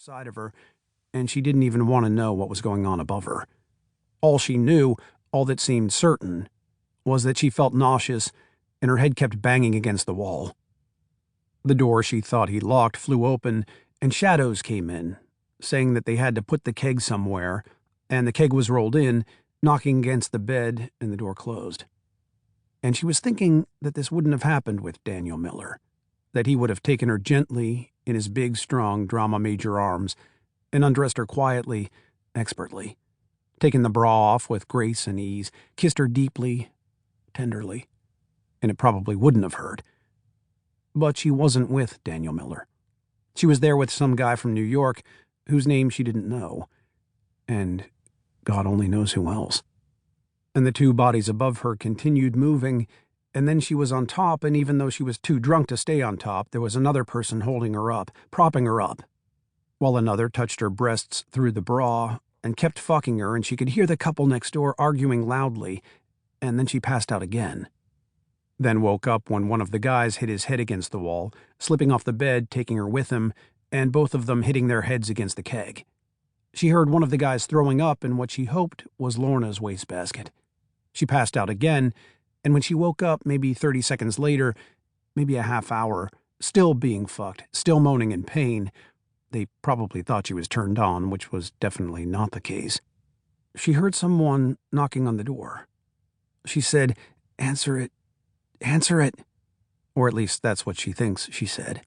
side of her, and she didn't even want to know what was going on above her. All she knew, all that seemed certain, was that she felt nauseous and her head kept banging against the wall. The door she thought he locked flew open, and shadows came in, saying that they had to put the keg somewhere, and the keg was rolled in, knocking against the bed, and the door closed. And she was thinking that this wouldn't have happened with Daniel Miller, that he would have taken her gently in his big, strong drama major arms and undressed her quietly, expertly, taken the bra off with grace and ease, kissed her deeply, tenderly, and it probably wouldn't have hurt. But she wasn't with Daniel Miller. She was there with some guy from New York whose name she didn't know, and God only knows who else. And the two bodies above her continued moving, and then she was on top, and even though she was too drunk to stay on top, there was another person holding her up, propping her up, while another touched her breasts through the bra and kept fucking her, and she could hear the couple next door arguing loudly, and then she passed out again. Then woke up when one of the guys hit his head against the wall, slipping off the bed, taking her with him, and both of them hitting their heads against the keg. She heard one of the guys throwing up in what she hoped was Lorna's wastebasket. She passed out again, and when she woke up maybe 30 seconds later, maybe a half hour, still being fucked, still moaning in pain, they probably thought she was turned on, which was definitely not the case. She heard someone knocking on the door. She said, "Answer it. Answer it." Or at least that's what she thinks she said.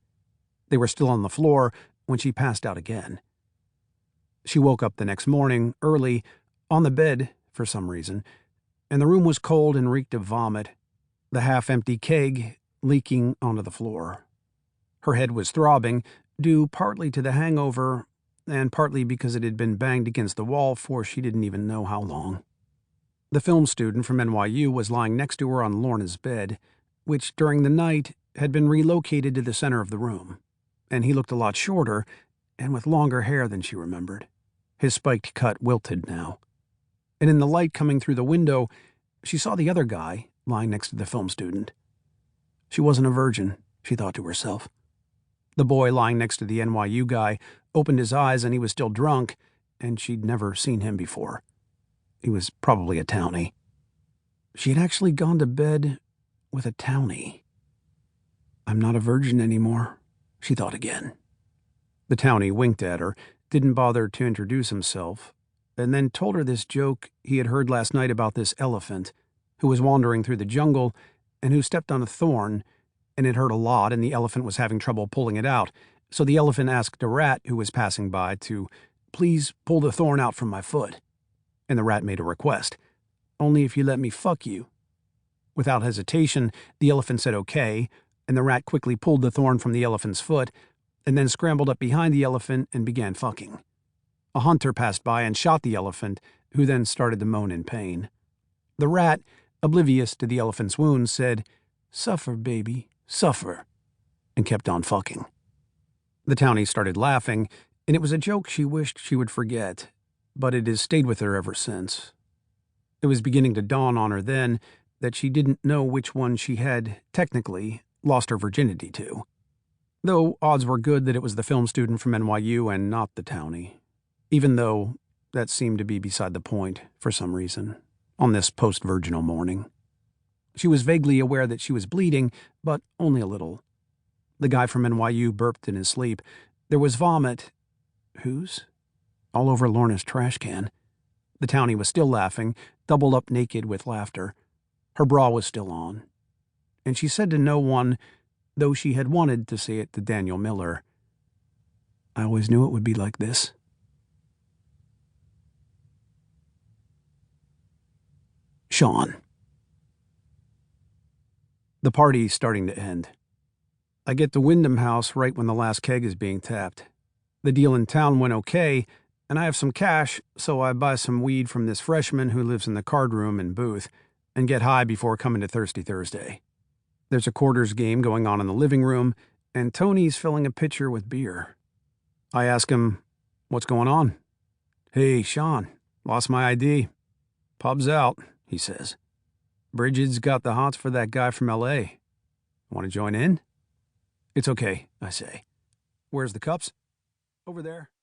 They were still on the floor when she passed out again. She woke up the next morning, early, on the bed for some reason, and the room was cold and reeked of vomit, the half-empty keg leaking onto the floor. Her head was throbbing, due partly to the hangover and partly because it had been banged against the wall for she didn't even know how long. The film student from NYU was lying next to her on Lorna's bed, which during the night had been relocated to the center of the room, and he looked a lot shorter and with longer hair than she remembered. His spiked cut wilted now. And in the light coming through the window, she saw the other guy lying next to the film student. She wasn't a virgin, she thought to herself. The boy lying next to the NYU guy opened his eyes and he was still drunk, and she'd never seen him before. He was probably a townie. She had actually gone to bed with a townie. I'm not a virgin anymore, she thought again. The townie winked at her, didn't bother to introduce himself, and then told her this joke he had heard last night about this elephant who was wandering through the jungle and who stepped on a thorn, and it hurt a lot and the elephant was having trouble pulling it out, so the elephant asked a rat who was passing by to please pull the thorn out from my foot. And the rat made a request. Only if you let me fuck you. Without hesitation, the elephant said okay, and the rat quickly pulled the thorn from the elephant's foot, and then scrambled up behind the elephant and began fucking. A hunter passed by and shot the elephant, who then started to moan in pain. The rat, oblivious to the elephant's wounds, said, "Suffer, baby, suffer," and kept on fucking. The townie started laughing, and it was a joke she wished she would forget, but it has stayed with her ever since. It was beginning to dawn on her then that she didn't know which one she had, technically, lost her virginity to. Though odds were good that it was the film student from NYU and not the townie, even though that seemed to be beside the point for some reason, on this post-virginal morning. She was vaguely aware that she was bleeding, but only a little. The guy from NYU burped in his sleep. There was vomit. Whose? All over Lorna's trash can. The townie was still laughing, doubled up naked with laughter. Her bra was still on. And she said to no one, though she had wanted to say it to Daniel Miller, "I always knew it would be like this." Sean. The party's starting to end. I get to Wyndham House right when the last keg is being tapped. The deal in town went okay, and I have some cash, so I buy some weed from this freshman who lives in the card room and booth, and get high before coming to Thirsty Thursday. There's a quarters game going on in the living room, and Tony's filling a pitcher with beer. I ask him, "What's going on?" "Hey, Sean, lost my ID. Pub's out," he says. "Bridget's got the hots for that guy from L.A. Want to join in?" "It's okay," I say. "Where's the cups?" "Over there."